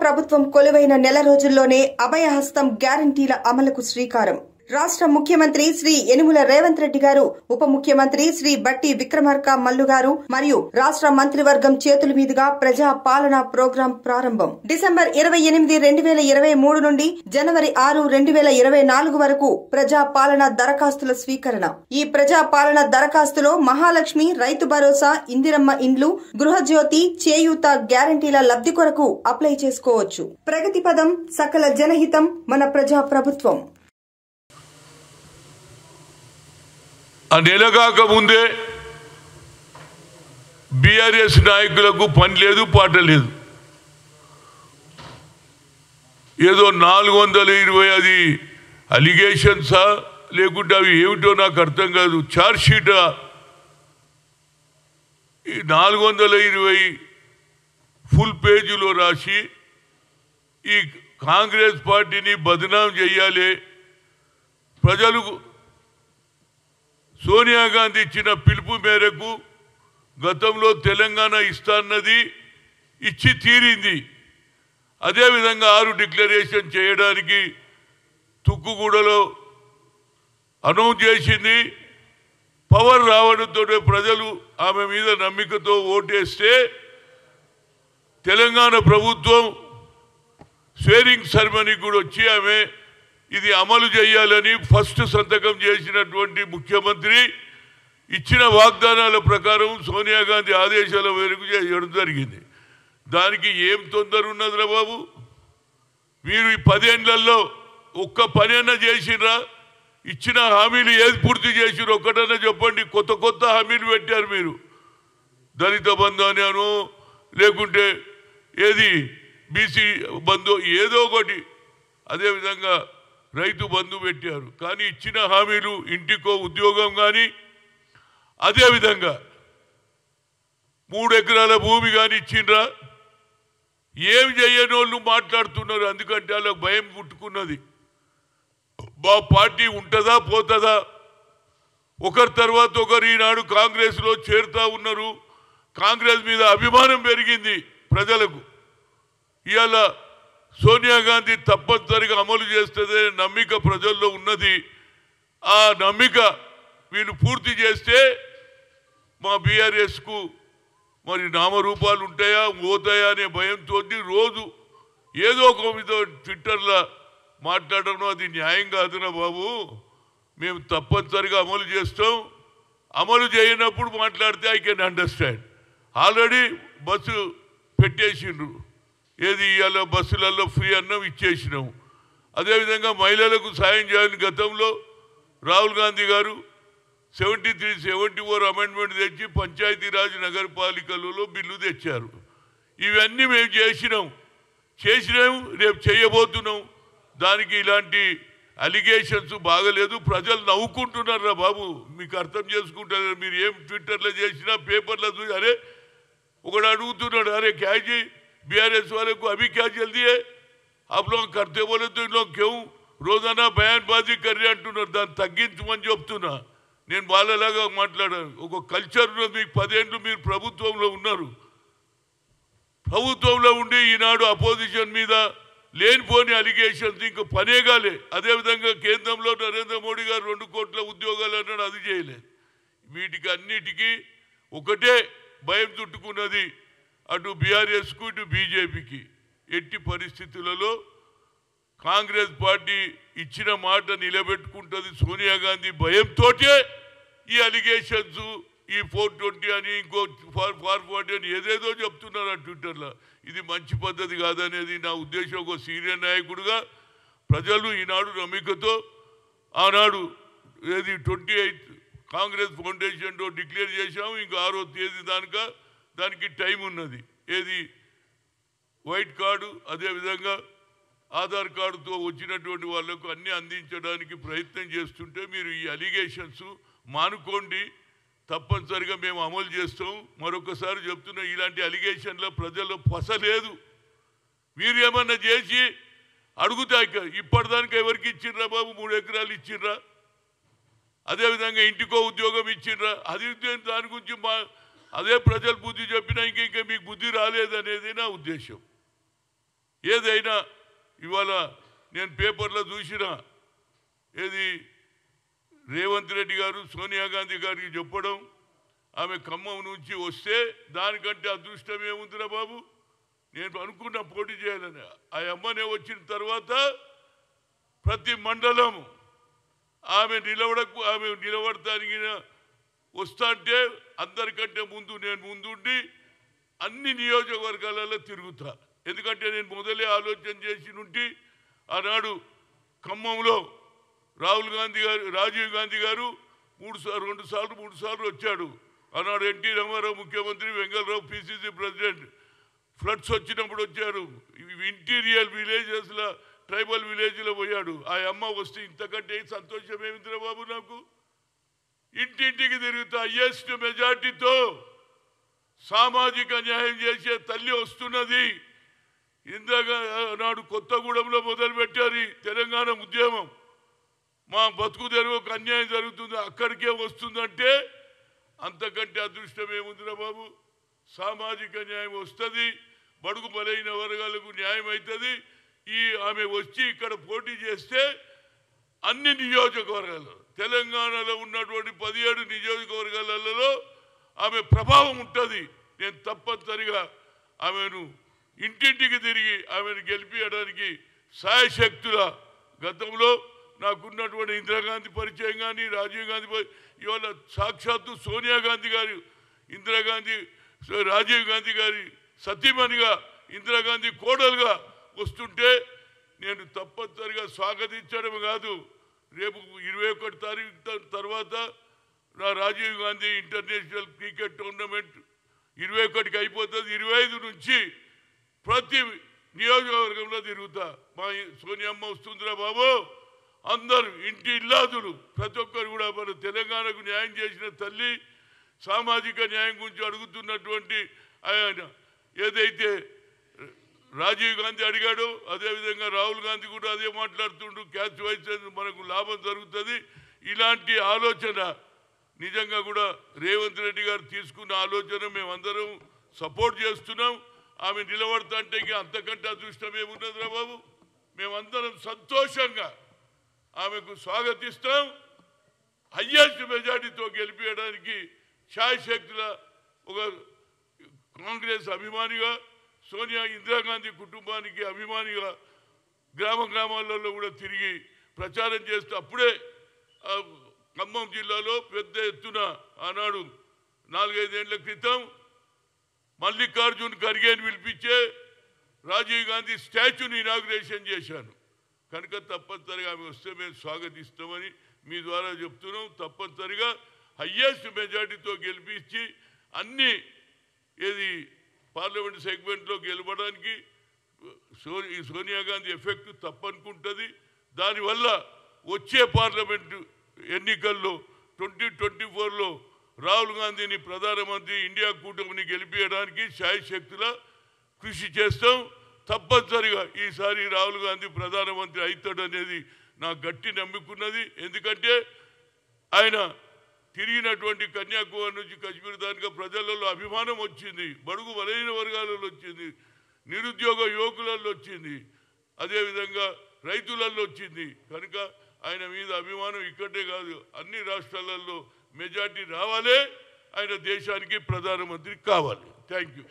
ప్రభుత్వం కొలువైన నెల రోజుల్లోనే అభయహస్తం గ్యారంటీల అమలుకు శ్రీకారం. రాష్ట్ర ముఖ్యమంత్రి శ్రీ యనుమల రేవంత్ రెడ్డి గారు, ఉప ముఖ్యమంత్రి శ్రీ బట్టి విక్రమార్క మల్లు గారు మరియు రాష్ట్ర మంత్రివర్గం చేతుల మీదుగా ప్రజా పాలన ప్రోగ్రాం ప్రారంభం. డిసెంబర్ 28, 2023 నుండి జనవరి 6, 2024 వరకు ప్రజా పాలన దరఖాస్తుల స్వీకరణ. ఈ ప్రజా పాలన దరఖాస్తులో మహాలక్ష్మి, రైతు భరోసా, ఇందిరమ్మ ఇండ్లు, గృహజ్యోతి, చేయూత గ్యారంటీల లబ్ధి కొరకు అప్లై చేసుకోవచ్చు. ప్రగతి పదం, సకల జనహితం, మన ప్రజా ప్రభుత్వం. ఆ నెలగాక ముందే బీఆర్ఎస్ నాయకులకు పని లేదు, పాట లేదు. ఏదో 420 అది అలిగేషన్సా లేకుంటే అవి ఏమిటో నాకు అర్థం కాదు. ఛార్జ్ షీటా 420 ఫుల్ పేజీలో రాసి ఈ కాంగ్రెస్ పార్టీని బదనాం చేయాలి. ప్రజలు సోనియా గాంధీ ఇచ్చిన పిలుపు మేరకు గతంలో తెలంగాణ ఇస్తాన్నది ఇచ్చి తీరింది. అదేవిధంగా 6 డిక్లరేషన్ చేయడానికి తుక్కుగూడలో అనౌన్స్ చేసింది. పవర్ రావడంతో ప్రజలు ఆమె మీద నమ్మికతో ఓటేస్తే తెలంగాణ ప్రభుత్వం స్వేరింగ్ సెరమనీ కూడా వచ్చి ఆమె ఇది అమలు చేయాలని ఫస్ట్ సంతకం చేసినటువంటి ముఖ్యమంత్రి ఇచ్చిన వాగ్దానాల ప్రకారం సోనియా గాంధీ ఆదేశాల మేరకు చేయడం జరిగింది. దానికి ఏం తొందర ఉన్నదిరా బాబు? మీరు ఈ 10 ఏళ్లలో ఒక్క పనైనా చేసిరా? ఇచ్చిన హామీలు ఏది పూర్తి చేసిరు ఒక్కటన్నా చెప్పండి. కొత్త హామీలు పెట్టారు మీరు. దళిత బంధు అను, లేకుంటే ఏది బీసీ బంధు, ఏదో ఒకటి. అదేవిధంగా రైతు బంధు పెట్టారు. కానీ ఇచ్చిన హామీలు ఇంటికో ఉద్యోగం కానీ, అదేవిధంగా 3 ఎకరాల భూమి కానీ ఇచ్చిండ్రా? ఏం చేయని వాళ్ళు మాట్లాడుతున్నారు. అందుకంటే వాళ్ళకి భయం పుట్టుకున్నది. మా పార్టీ ఉంటుందా పోతుందా? ఒకరి తర్వాత ఒకరు ఈనాడు కాంగ్రెస్లో చేరుతా ఉన్నారు. కాంగ్రెస్ మీద అభిమానం పెరిగింది ప్రజలకు. ఇవాళ సోనియా గాంధీ తప్పనిసరిగా అమలు చేస్తుందనే నమ్మిక ప్రజల్లో ఉన్నది. ఆ నమ్మిక వీళ్ళు పూర్తి చేస్తే మా బీఆర్ఎస్కు మరి నామరూపాలు ఉంటాయా పోతాయా అనే భయంతో రోజు ఏదో ఒక మీద ట్విట్టర్లో మాట్లాడడం అది న్యాయం కాదురా బాబు. మేము తప్పనిసరిగా అమలు చేస్తాం. అమలు చేయనప్పుడు మాట్లాడితే I can understand. Already bus పెట్టేసిండ్రు. ఏది ఇవాళ బస్సులలో ఫ్రీ అన్నం ఇచ్చేసినాము. అదేవిధంగా మహిళలకు సాయం చేయాలని గతంలో రాహుల్ గాంధీ గారు 73, 74 అమెండ్మెంట్ తెచ్చి పంచాయతీరాజ్ నగరపాలికలలో బిల్లు తెచ్చారు. ఇవన్నీ మేము చేసినాము, రేపు చేయబోతున్నాం. దానికి ఇలాంటి అలిగేషన్స్ బాగలేదు. ప్రజలు నవ్వుకుంటున్నారా బాబు? మీకు అర్థం చేసుకుంటారు. మీరు ఏం ట్విట్టర్లో చేసినా పేపర్లో చూసి అరే ఒకడు అడుగుతున్నాడు, అరే క్యాజీ बीआरएस वाले को अभी क्या जल्दी है, आप लोग करते बोले तो इन लोग क्यों रोजाना बयानबाजी कर रहे అంటున్నారు. దాన్ని తగ్గించమని చెప్తున్నా. నేను వాళ్ళలాగా మాట్లాడాను. ఒక కల్చర్ ఉన్నది. మీకు 10 ఏళ్ళు మీరు ప్రభుత్వంలో ఉన్నారు. ప్రభుత్వంలో ఉండి ఈనాడు అపోజిషన్ మీద లేనిపోని అలిగేషన్స్ ఇంకో పనేగాలే. అదేవిధంగా కేంద్రంలో నరేంద్ర మోడీ గారు 2 కోట్ల ఉద్యోగాలు అన్నాడు, అది చేయలేదు. వీటికి అన్నిటికీ ఒకటే భయం చుట్టుకున్నది. అటు బీఆర్ఎస్కు ఇటు బీజేపీకి. ఎట్టి పరిస్థితులలో కాంగ్రెస్ పార్టీ ఇచ్చిన మాట నిలబెట్టుకుంటుంది. సోనియా గాంధీ భయంతోటే ఈ అలిగేషన్స్, ఈ 420 అని ఇంకో 440 అని ఏదేదో చెప్తున్నారు ట్విట్టర్లో. ఇది మంచి పద్ధతి కాదనేది నా ఉద్దేశం. ఒక సీనియర్ నాయకుడిగా ప్రజలు ఈనాడు నమ్మికతో ఆనాడు ఏది 28 కాంగ్రెస్ ఫౌండేషన్లో డిక్లేర్ చేశాము. ఇంకా 6వ తేదీ దానికి టైం ఉన్నది. ఏది వైట్ కార్డు, అదేవిధంగా ఆధార్ కార్డుతో వచ్చినటువంటి వాళ్లకు అన్నీ అందించడానికి ప్రయత్నం చేస్తుంటే మీరు ఈ అలిగేషన్స్ మానుకోండి. తప్పనిసరిగా మేము అమలు చేస్తాం. మరొకసారి చెప్తున్నా, ఇలాంటి అలిగేషన్ల ప్రజల్లో పసలేదు. మీరు ఏమన్నా చేసి అడుగుతాయి. ఇప్పటిదానికి ఎవరికి ఇచ్చిండ్రా బాబు? 3 ఎకరాలు ఇచ్చిండ్రా? అదేవిధంగా ఇంటికో ఉద్యోగం ఇచ్చిండ్రా? అది దాని గురించి అదే ప్రజలు బుద్ధి చెప్పినా ఇంకా మీకు బుద్ధి రాలేదనేది నా ఉద్దేశం. ఏదైనా ఇవాళ నేను పేపర్లో చూసిన ఏది రేవంత్ రెడ్డి గారు సోనియా గాంధీ గారికి చెప్పడం ఆమె ఖమ్మం నుంచి వస్తే దానికంటే అదృష్టం ఏముందిరా బాబు, నేను అనుకున్న పోటీ చేయాలని. ఆ అమ్మనే వచ్చిన తర్వాత ప్రతి మండలం ఆమె నిలబడటానికి వస్తా అంటే అందరికంటే ముందు నేను ముందుండి అన్ని నియోజకవర్గాలలో తిరుగుతా. ఎందుకంటే నేను మొదలే ఆలోచన చేసి నుండి ఆనాడు ఖమ్మంలో రాజీవ్ గాంధీ గారు 3 సార్లు వచ్చాడు. ఆనాడు ఎన్టీ రామారావు ముఖ్యమంత్రి, వెంగళరావు పిసిసి ప్రెసిడెంట్. ఫ్లడ్స్ వచ్చినప్పుడు వచ్చారు. ఇంటీరియర్ విలేజెస్లో ట్రైబల్ విలేజ్లో పోయాడు. ఆ అమ్మ వస్తే ఇంతకంటే సంతోషం ఏమిందిరా బాబు నాకు. ఇంటింటికి తిరుగుతా హైయెస్ట్ మెజార్టీతో సామాజిక న్యాయం చేసే తల్లి వస్తున్నది. ఇందాక నాడు కొత్తగూడెంలో మొదలుపెట్టారు తెలంగాణ ఉద్యమం. మా బతుకు తెరువుకు అన్యాయం జరుగుతుంది, అక్కడికే వస్తుందంటే అంతకంటే అదృష్టం ఏముందిరా బాబు. సామాజిక న్యాయం వస్తుంది, బడుగు బలైన వర్గాలకు న్యాయం అవుతుంది. ఆమె వచ్చి ఇక్కడ పోటీ చేస్తే అన్ని నియోజకవర్గాలు తెలంగాణలో ఉన్నటువంటి 17 నియోజకవర్గాలలో ఆమె ప్రభావం ఉంటుంది. నేను తప్పనిసరిగా ఆమెను ఇంటింటికి తిరిగి ఆమెను గెలిపించడానికి సాయశక్తుల గతంలో నాకున్నటువంటి ఇందిరాగాంధీ పరిచయం కానీ రాజీవ్ గాంధీ ఇవాళ సాక్షాత్తు సోనియా గాంధీ గారు రాజీవ్ గాంధీ గారి సతీమణిగా ఇందిరాగాంధీ కోడలుగా వస్తుంటే నేను తప్పనిసరిగా స్వాగతించడం కాదు, రేపు 21 తారీఖు తర్వాత Rajiv Gandhi international cricket tournament 21కి అయిపోతుంది. 25 నుంచి ప్రతి నియోజకవర్గంలో తిరుగుతా. మా సోనియమ్మ వస్తుందిరా బాబు, అందరూ ఇంటి ఇల్లాదులు ప్రతి ఒక్కరు కూడా మన తెలంగాణకు న్యాయం చేసిన తల్లి, సామాజిక న్యాయం గురించి అడుగుతున్నటువంటి ఆయన ఏదైతే రాజీవ్ గాంధీ అడిగాడో అదేవిధంగా రాహుల్ గాంధీ కూడా అదే మాట్లాడుతుండు. క్యాచ్ వైస్ మనకు లాభం జరుగుతుంది. ఇలాంటి ఆలోచన నిజంగా కూడా రేవంత్ రెడ్డి గారు తీసుకున్న ఆలోచన మేమందరం సపోర్ట్ చేస్తున్నాం. ఆమె నిలబడతా అంటే అంతకంటే అదృష్టం ఏమున్నదిరా బాబు. మేమందరం సంతోషంగా ఆమెకు స్వాగతిస్తాం. హయ్యెస్ట్ మెజార్టీతో గెలిపించడానికి శాయశక్తుల ఒక కాంగ్రెస్ అభిమానిగా, సోనియా ఇందిరాగాంధీ కుటుంబానికి అభిమానిగా గ్రామాలలో కూడా తిరిగి ప్రచారం చేస్తూ అప్పుడే ఖమ్మం జిల్లాలో పెద్ద ఎత్తున ఆనాడు 4-5 ఏళ్ల క్రితం మల్లికార్జున్ ఖర్గేని పిలిపించే రాజీవ్ గాంధీ స్టాచ్యూని ఇనాగ్రేషన్ చేశాను. కనుక తప్పనిసరిగా ఆమె వస్తే మేము స్వాగతిస్తామని మీ ద్వారా చెప్తున్నాం. తప్పనిసరిగా హయ్యెస్ట్ మెజార్టీతో గెలిపించి అన్ని పార్లమెంట్ సెగ్మెంట్లో గెలవడానికి సోనియా గాంధీ ఎఫెక్ట్ తప్పనుకుంటుంది. దానివల్ల వచ్చే పార్లమెంటు ఎన్నికల్లో 2024లో రాహుల్ గాంధీని ప్రధానమంత్రి, ఇండియా కూటమిని గెలిపించడానికి శాయశక్తుల కృషి చేస్తాం. తప్పనిసరిగా ఈసారి రాహుల్ గాంధీ ప్రధానమంత్రి అవుతాడనేది నా గట్టి నమ్ముకున్నది. ఎందుకంటే ఆయన తిరిగినటువంటి కన్యాకుమారి నుంచి కశ్మీర్ దానిగా ప్రజలలో అభిమానం వచ్చింది, బడుగు బలైన వర్గాలలో వచ్చింది, నిరుద్యోగ యువకులలో వచ్చింది, అదేవిధంగా రైతులలో వచ్చింది. కనుక ఆయన మీద అభిమానం ఇక్కడే కాదు అన్ని రాష్ట్రాలలో మెజార్టీ రావాలి. ఆయన దేశానికి ప్రధానమంత్రి కావాలి. Thank you.